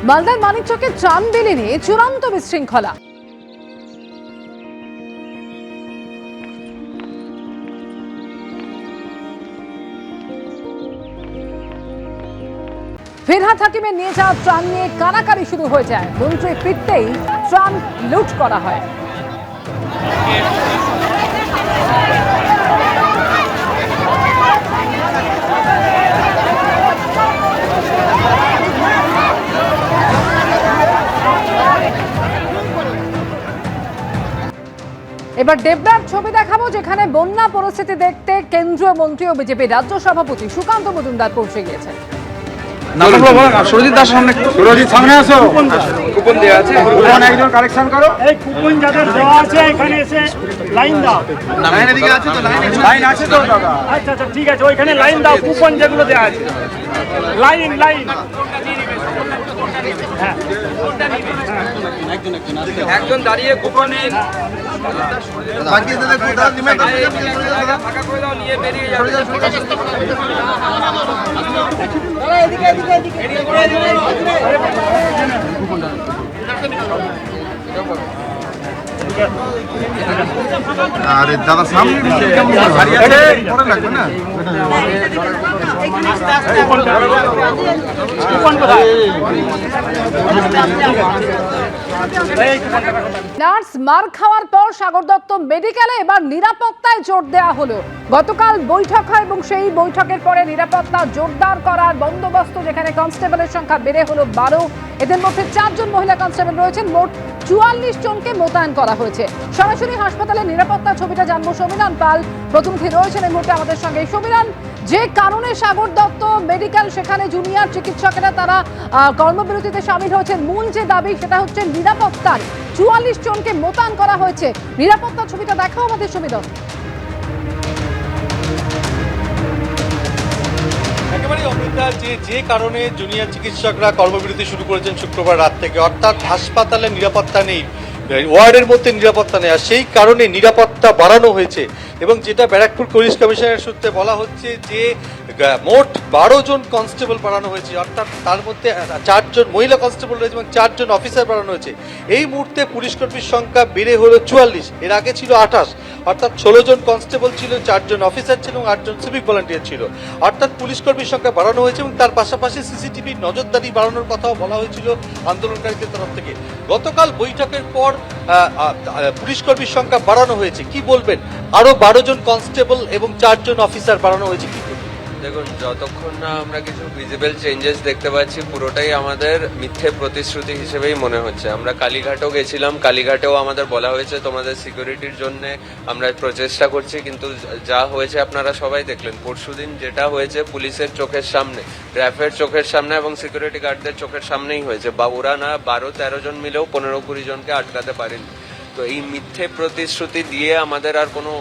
মালদার মানিকচকে ত্রাণ বিলি নিয়ে চূড়ান্ত বিশৃঙ্খলা। ফিরহাদ হাকিমের নিয়ে যাওয়া ত্রাণ নিয়ে কানাকানি শুরু হয়ে যায়। মন্ত্রী ফিরতেই ত্রাণ লুট করা হয়। এবার দেবদার ছবি দেখাবো, যেখানে বন্যা পরিস্থিতি দেখতে কেন্দ্রীয় মন্ত্রী ও বিজেপি রাজ্য সভাপতি সুকান্ত মজুমদার পৌঁছে গিয়েছেন। সুরজিৎ দাস সামনে, সুরজিৎ সামনে আসো। কুপন দেওয়া আছে, কুপন একজন কালেকশন করো। এই কুপন যাদের দেওয়া আছে এখানে এসে লাইন দাও। লাইন এদিকে আছে তো, লাইন আছে তো দাদা। আচ্ছা আচ্ছা ঠিক আছে, ওইখানে লাইন দাও, কুপন যেগুলো দেওয়া আছে লাইন লাইন। হ্যাঁ একজন দাঁড়িয়ে কুপন নিন, বাকি দাদা কোটা নিমে ফাঁকা করে দাও, নিয়ে বেরিয়ে যাও। এদিকে এদিকে এদিকে আরে দাদা সামনে পরে লাগবে না। নার্স মার খাওয়ার পর সাগর দত্ত মেডিকেলে এবার নিরাপত্তায় জোর দেওয়া হলো। গতকাল বৈঠক হয় এবং সেই বৈঠকের পরে নিরাপত্তা জোরদার করার বন্দোবস্ত, যেখানে কনস্টেবলের সংখ্যা বেড়ে হলো 12। এদের মধ্যে 4 জন মহিলা কনস্টেবল রয়েছেন। মোট 44 জনকে মোতায়েন করা হয়েছে। সরাসরি হাসপাতালের নিরাপত্তা ছবিটা জানবো সমীরণ পাল প্রতিনিধি রয়েছেন এই মুহূর্তে আমাদের সঙ্গে। সমীরণ, যে কারণে সাগর দত্ত মেডিকেল সেখানে জুনিয়র চিকিৎসকেরা তারা কর্মবিরতিতে সামিল হয়েছেন, মূল যে দাবি সেটা হচ্ছে নিরাপত্তার। 44 জনকে মোতায়েন করা হয়েছে। নিরাপত্তা ছবিটা দেখাও আমাদের সমীরণ। একেবারে অমৃতা, যে কারণে জুনিয়র চিকিৎসকরা কর্মবিরতি শুরু করেছেন শুক্রবার রাত থেকে, অর্থাৎ হাসপাতালে নিরাপত্তা নেই, ওয়ার্ডের মধ্যে নিরাপত্তা নেই, আর সেই কারণে নিরাপত্তা বাড়ানো হয়েছে। এবং যেটা ব্যারাকপুর পুলিশ কমিশনারের সূত্রে বলা হচ্ছে যে মোট 12 জন কনস্টেবল বাড়ানো হয়েছে, অর্থাৎ তার মধ্যে 4 জন মহিলা কনস্টেবল রয়েছে এবং 4 জন অফিসার বাড়ানো হয়েছে। এই মুহূর্তে পুলিশ কর্মীর সংখ্যা বেড়ে হলো 44। এর আগে ছিল 28, অর্থাৎ 16 জন কনস্টেবল ছিল, 4 জন অফিসার ছিল এবং 8 জন সিভিক ভলান্টিয়ার ছিল। অর্থাৎ পুলিশ কর্মীর সংখ্যা বাড়ানো হয়েছে এবং তার পাশাপাশি সিসিটিভি নজরদারি বাড়ানোর কথাও বলা হয়েছিল আন্দোলনকারীদের তরফ থেকে। গতকাল বৈঠকের পর পুলিশ কর্মীর সংখ্যা বাড়ানো হয়েছে, কি বলবেন? আরো 12 জন কনস্টেবল এবং 4 জন অফিসার বাড়ানো হয়েছে। কি দেখুন, যতক্ষণ না আমরা কিছু ভিজিবল চেঞ্জেস দেখতে পাচ্ছি, পুরোটাই আমাদের মিথ্যে প্রতিশ্রুতি হিসেবেই মনে হচ্ছে। আমরা কালীঘাটও গেছিলাম, কালীঘাটেও আমাদের বলা হয়েছে তোমাদের সিকিউরিটির জন্য আমরা প্রচেষ্টা করছি, কিন্তু যা হয়েছে আপনারা সবাই দেখলেন। পরশুদিন যেটা হয়েছে পুলিশের চোখের সামনে, র্যাফের চোখের সামনে এবং সিকিউরিটি গার্ডদের চোখের সামনেই হয়েছে। বা ওরা না 12-13 জন মিলেও 15-20 জনকে আটকাতে পারেনি। তো এই মিথ্যে প্রতিশ্রুতি দিয়ে আমাদের আর কোনো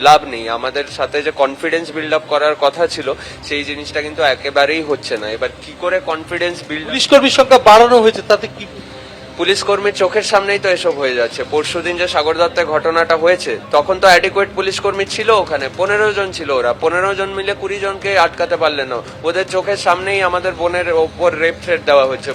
লাভ নেই। আমাদের সাথে যে কনফিডেন্স বিল্ড আপ করার কথা ছিল, সেই জিনিসটা কিন্তু একেবারেই হচ্ছে না। এবার কি করে কনফিডেন্স বিল্ড? পুলিশ কর্মীর সংখ্যা বাড়ানো হয়েছে, তাতে কি? পুলিশ কর্মীর চোখের সামনেই তো এসব হয়ে যাচ্ছে। পরশুদিন যে সাগর দত্তের ঘটনাটা হয়েছে, তখন তো অ্যাডিকুয়েট পুলিশ কর্মী ছিল ওখানে, 15 জন ছিল। ওরা 15 জন মিলে 20 জনকে আটকাতে পারলেন না। ওদের চোখের সামনেই আমাদের বোনের ওপর রেপ থ্রেট দেওয়া হচ্ছে।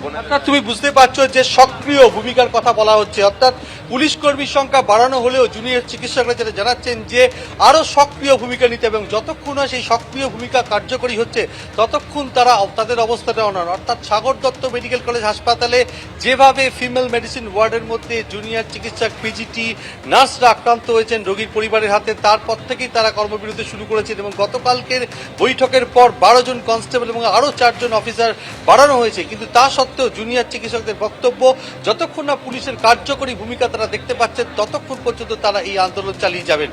তুমি বুঝতে পারছো যে সক্রিয় ভূমিকার কথা বলা হচ্ছে, অর্থাৎ পুলিশ কর্মীর সংখ্যা বাড়ানো হলেও জুনিয়র চিকিৎসকরা যেটা জানাচ্ছেন যে আরো সক্রিয় ভূমিকা নিতে হবে, এবং যতক্ষণ না সেই সক্রিয় ভূমিকা কার্যকরী হচ্ছে ততক্ষণ তারা তাদের অবস্থাটা অনড়। অর্থাৎ সাগর দত্ত মেডিকেল কলেজ হাসপাতালে যেভাবে ফিমেল মেডিসিন ওয়ার্ডের মধ্যে জুনিয়র চিকিৎসক, পিজিটি, নার্সরা আক্রান্ত হয়েছেন রোগীর পরিবারের হাতে, তারপর থেকেই তারা কর্মবিরতি শুরু করেছেন। এবং গতকালকের বৈঠকের পর 12 জন কনস্টেবল এবং আরো 4 জন অফিসার বাড়ানো হয়েছে, কিন্তু তা সত্ত্বেও জুনিয়র চিকিৎসকদের বক্তব্য, যতক্ষণ না পুলিশের কার্যকরী ভূমিকা তারা দেখতে পাচ্ছেন ততক্ষণ পর্যন্ত তারা এই আন্দোলন চালিয়ে যাবেন।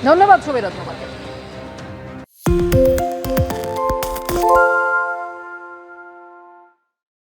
ধন্যবাদ সমীরণ তোমাকে।